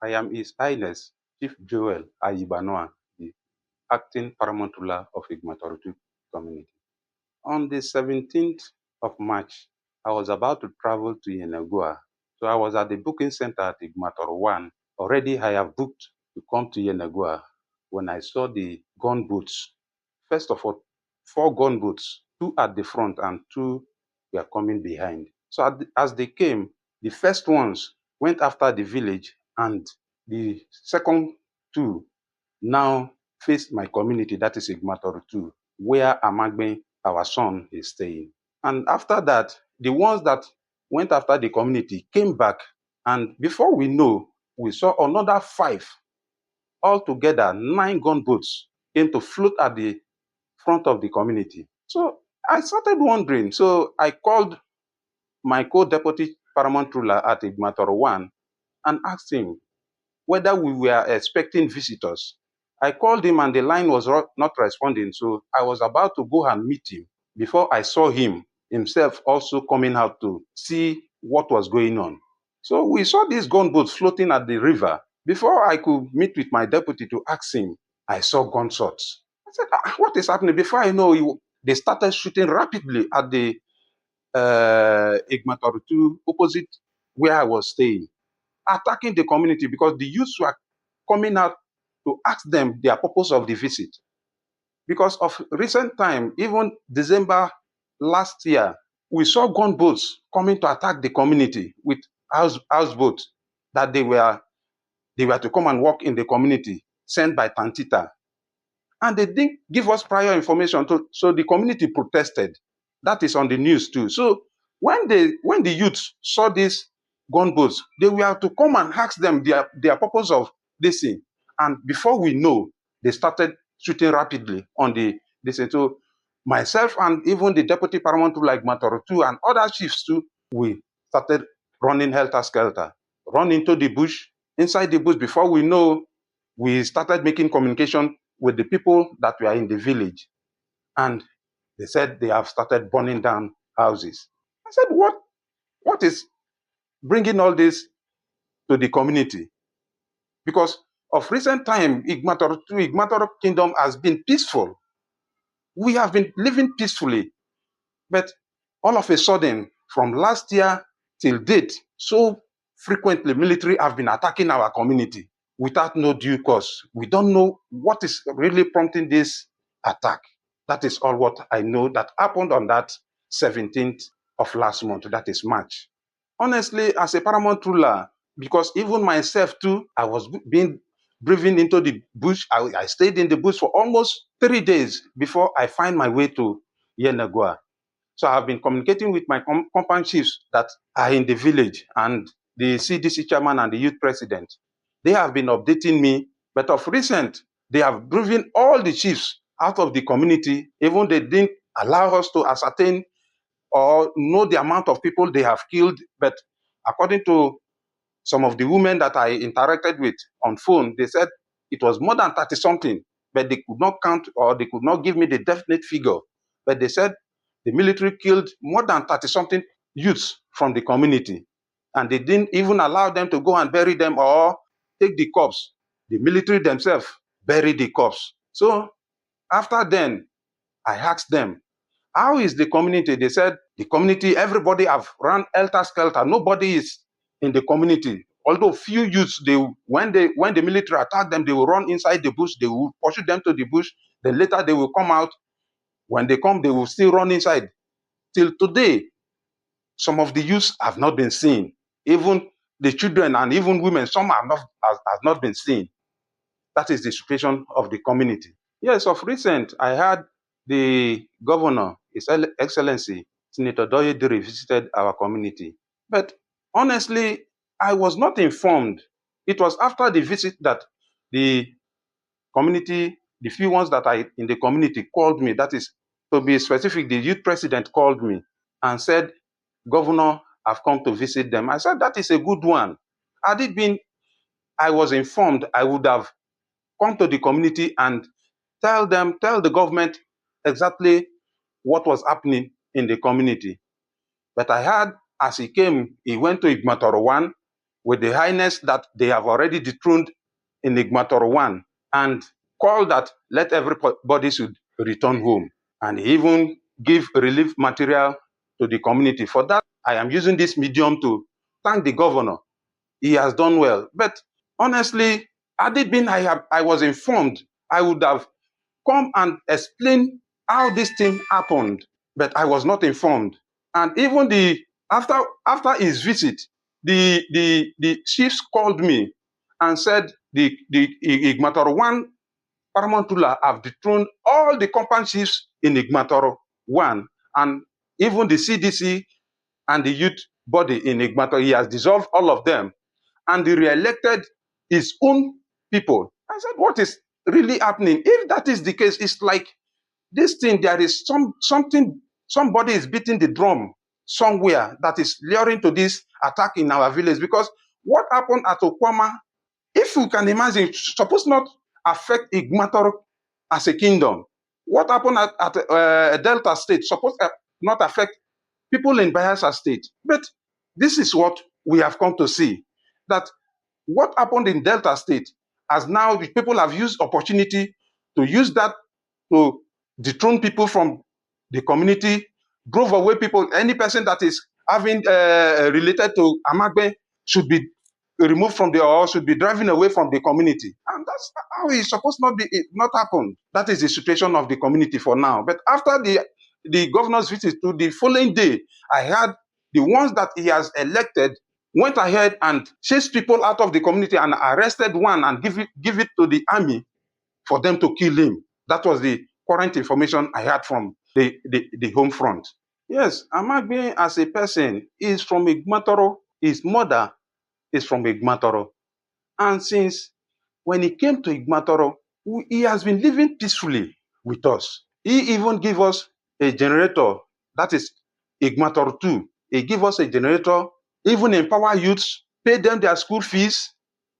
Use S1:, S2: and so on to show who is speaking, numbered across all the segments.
S1: I am His Highness Chief Joel Ayibanua, the acting paramount ruler of Igbomotoru community. On the 17th of March, I was about to travel to Yenagoa. So I was at the booking center at Igbomotoru 1. Already I have booked to come to Yenagoa when I saw the gunboats. First of all, 4 gunboats, 2 at the front and 2 were coming behind. So as they came, the first ones went after the village and the second 2 now faced my community, that is Igbomotoru 2, where Amagbe, our son, is staying. And after that, the ones that went after the community came back, and before we know, we saw another 5. Altogether, 9 gunboats came to float at the front of the community. So I started wondering. So I called my co-deputy paramount ruler at Igbomotoru 1 and asked him whether we were expecting visitors. I called him and the line was not responding, so I was about to go and meet him before I saw him himself also coming out to see what was going on. So we saw these gunboats floating at the river. Before I could meet with my deputy to ask him, I saw gunshots. I said, what is happening? Before I know, they started shooting rapidly at the Igbomotoru 2 opposite where I was staying, attacking the community because the youths were coming out to ask them their purpose of the visit. Because of recent time, even December last year, we saw gunboats coming to attack the community with houseboats that they were to come and work in the community, sent by Tantita. And they didn't give us prior information, so the community protested. That is on the news too. So when the youths saw these gunboats, they were to come and ask them their purpose of this thing. And before we know, they started shooting rapidly on this thing. So myself and even the deputy paramount like Igbomotoru 2 and other chiefs too, we started running helter-skelter, run into the bush. Inside the bush, before we know, we started making communication with the people that were in the village. And they said they have started burning down houses. I said, what is bringing all this to the community? Because of recent time, Igbomotoru kingdom has been peaceful. We have been living peacefully. But all of a sudden, from last year till date, so frequently military have been attacking our community without no due cause. We don't know what is really prompting this attack. That is all what I know that happened on that 17th of last month, that is March. Honestly, as a paramount ruler, because even myself too, I was being driven into the bush. I stayed in the bush for almost 3 days before I find my way to Yenagoa. So I have been communicating with my compound chiefs that are in the village and the CDC chairman and the youth president. They have been updating me, but of recent, they have driven all the chiefs out of the community. Even they didn't allow us to ascertain or know the amount of people they have killed. But according to some of the women that I interacted with on phone, they said it was more than 30 something, but they could not count or they could not give me the definite figure. But they said the military killed more than 30 something youths from the community. And they didn't even allow them to go and bury them or take the corpse. The military themselves buried the corpse. So after then, I asked them, how is the community? They said the community, everybody have run helter-skelter. Nobody is in the community. Although few youths, when the military attack them, they will run inside the bush, they will pursue them to the bush, then later they will come out. When they come, they will still run inside. Till today, some of the youths have not been seen. Even the children and even women, some have not been seen. That is the situation of the community. Yes, of recent, I had the governor, His Excellency, Senator Doyediri, visited our community. But honestly, I was not informed. It was after the visit that the community, the few ones that are in the community called me, that is, to be specific, the youth president called me and said, Governor, I've come to visit them. I said, that is a good one. Had it been, I was informed, I would have come to the community and tell the government exactly what was happening in the community. But I heard as he came, he went to Igbomotoru 1, with the highness that they have already dethroned in Igbomotoru 1 and called that let everybody should return home, and even give relief material to the community. For that, I am using this medium to thank the governor. He has done well. But honestly, had it been I was informed, I would have come and explain how this thing happened. But I was not informed. And even after his visit, the chiefs called me and said the Igbomotoru 1 paramount ruler have dethroned all the compound chiefs in Igbomotoru 1, and even the CDC and the youth body in Igbomotoru. He has dissolved all of them, and he re-elected his own people. I said, what is really happening? If that is the case, it's like this thing, there is something, somebody is beating the drum somewhere that is luring to this attack in our village. Because what happened at Okwama, if you can imagine, supposed not affect Igbomotoru as a kingdom. What happened at Delta State supposed not affect people in Bayelsa State. But this is what we have come to see, that what happened in Delta State, as now the people have used opportunity to use that to dethrone people from the community, drove away people. Any person that is having related to Amagbe should be removed from the, or should be driving away from the community. And that's how it's supposed not happen. That is the situation of the community for now. But after the governor's visit, to the following day, I heard the ones that he has elected went ahead and chased people out of the community and arrested one and give it to the army for them to kill him. That was the current information I had from the home front. Yes, Amagbe as a person is from Igbomotoru. His mother is from Igbomotoru. And since when he came to Igbomotoru, he has been living peacefully with us. He even gave us a generator, that is Igbomotoru 2. He gave us a generator, even empower youths, pay them their school fees,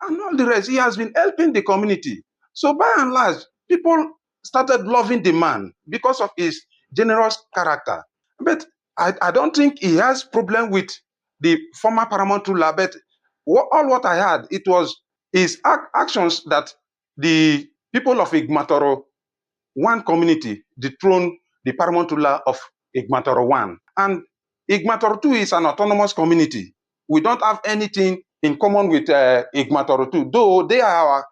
S1: and all the rest. He has been helping the community. So by and large, people started loving the man because of his generous character. But I don't think he has problem with the former paramount ruler. But all what I had, it was his actions that the people of Igbomotoru 1 community dethroned the paramount ruler of Igbomotoru 1. And Igbomotoru 2 is an autonomous community. We don't have anything in common with Igbomotoru 2, though they are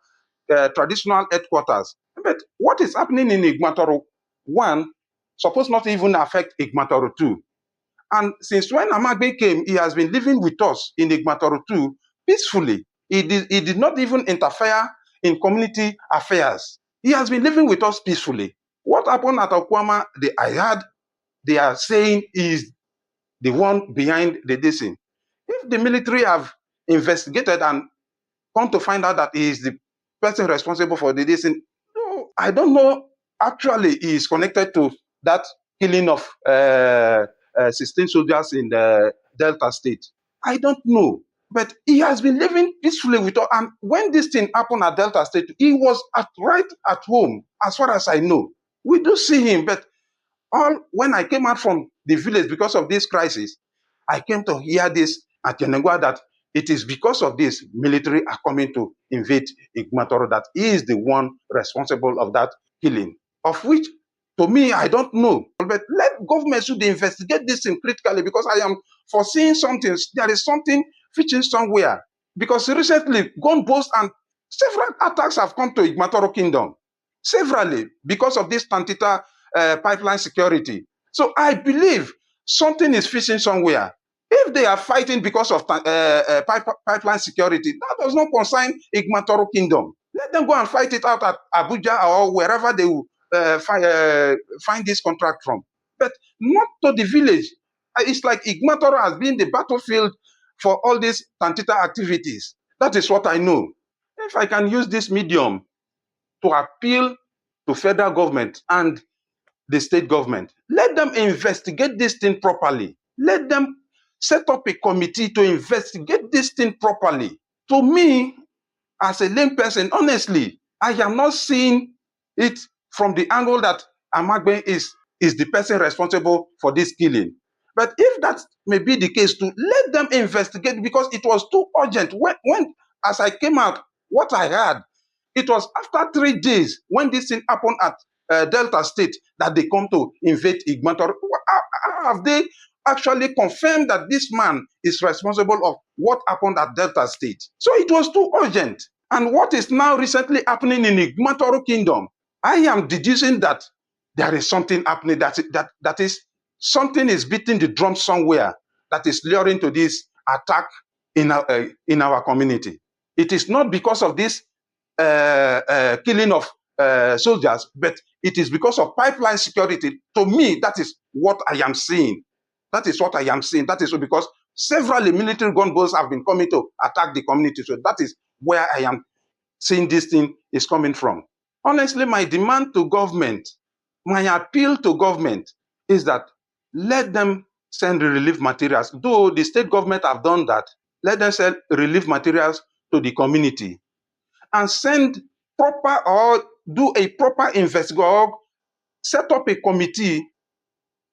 S1: our traditional headquarters. But what is happening in Igbomotoru 1 supposed not even affect Igbomotoru 2. And since when Amagbe came, he has been living with us in Igbomotoru 2 peacefully. He did not even interfere in community affairs. He has been living with us peacefully. What happened at Okwama, I heard they are saying is the one behind the dissing. If the military have investigated and come to find out that he is the person responsible for the dissing, no, I don't know. Actually, he is connected to that killing of 16 soldiers in the Delta State. I don't know. But he has been living peacefully with us. And when this thing happened at Delta State, he was right at home, as far as I know. We do see him, but when I came out from the village because of this crisis, I came to hear this at Yenegua, that it is because of this military are coming to invade Igbomotoru, that he is the one responsible of that killing, of which, to me, I don't know. But let government should investigate this thing critically, because I am foreseeing something. There is something fitting somewhere. Because recently, gunboats and several attacks have come to Igbomotoru Kingdom. Severally, because of this Tantita pipeline security. So I believe something is fishing somewhere. If they are fighting because of pipeline security, that does not concern Igbomotoru Kingdom. Let them go and fight it out at Abuja or wherever they will find this contract from. But not to the village. It's like Igbomotoru has been the battlefield for all these Tantita activities. That is what I know. If I can use this medium to appeal to federal government and the state government, let them investigate this thing properly. Let them set up a committee to investigate this thing properly. To me, as a lame person, honestly, I am not seeing it from the angle that Amagbe is the person responsible for this killing. But if that may be the case too, let them investigate because it was too urgent. When as I came out, what I heard, it was after 3 days when this thing happened at Delta State that they come to invade Igbomotoru. How have they actually confirmed that this man is responsible of what happened at Delta State? So it was too urgent. And what is now recently happening in Igbomotoru Kingdom, I am deducing that there is something happening, that is something is beating the drum somewhere that is luring to this attack in our community. It is not because of this killing of soldiers, but it is because of pipeline security. To me, that is what I am seeing. That is what I am seeing. That is because several military gunboats have been coming to attack the community. So that is where I am seeing this thing is coming from. Honestly, my demand to government, my appeal to government is that let them send the relief materials. Though the state government have done that, let them send relief materials to the community and send proper or do a proper investigation or set up a committee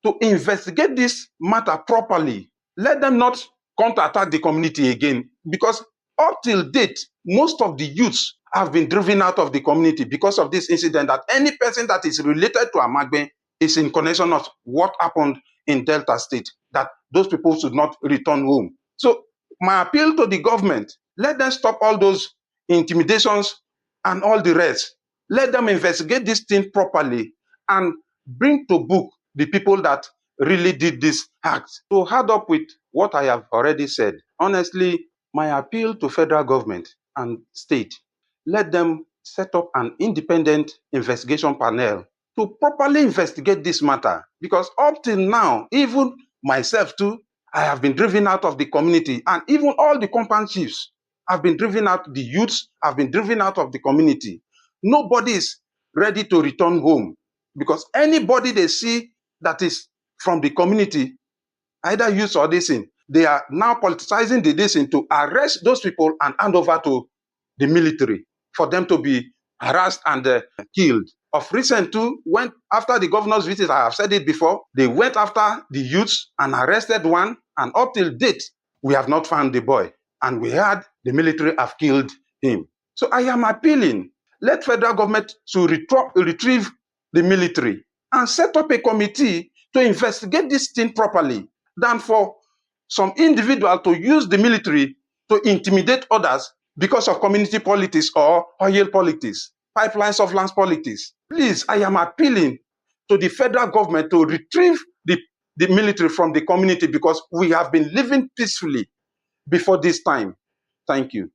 S1: to investigate this matter properly. Let them not come to attack the community again, because up till date, most of the youths have been driven out of the community because of this incident, that any person that is related to Amagbe is in connection of what happened in Delta State, that those people should not return home. So my appeal to the government, let them stop all those intimidations and all the rest. Let them investigate this thing properly and bring to book the people that really did this act. To add up with what I have already said, honestly, my appeal to federal government and state, let them set up an independent investigation panel to properly investigate this matter. Because up till now, even myself too, I have been driven out of the community, and even all the compound chiefs have been driven out, the youths have been driven out of the community. Nobody is ready to return home, because anybody they see that is from the community, either youth or this thing, they are now politicizing the this thing to arrest those people and hand over to the military for them to be harassed and killed. Of recent too, when after the governor's visit, I have said it before, they went after the youths and arrested one, and up till date, we have not found the boy. And we heard the military have killed him. So I am appealing, let federal government to retrieve the military and set up a committee to investigate this thing properly, than for some individual to use the military to intimidate others because of community politics or oil politics, pipelines of lands politics. Please, I am appealing to the federal government to retrieve the military from the community, because we have been living peacefully before this time. Thank you.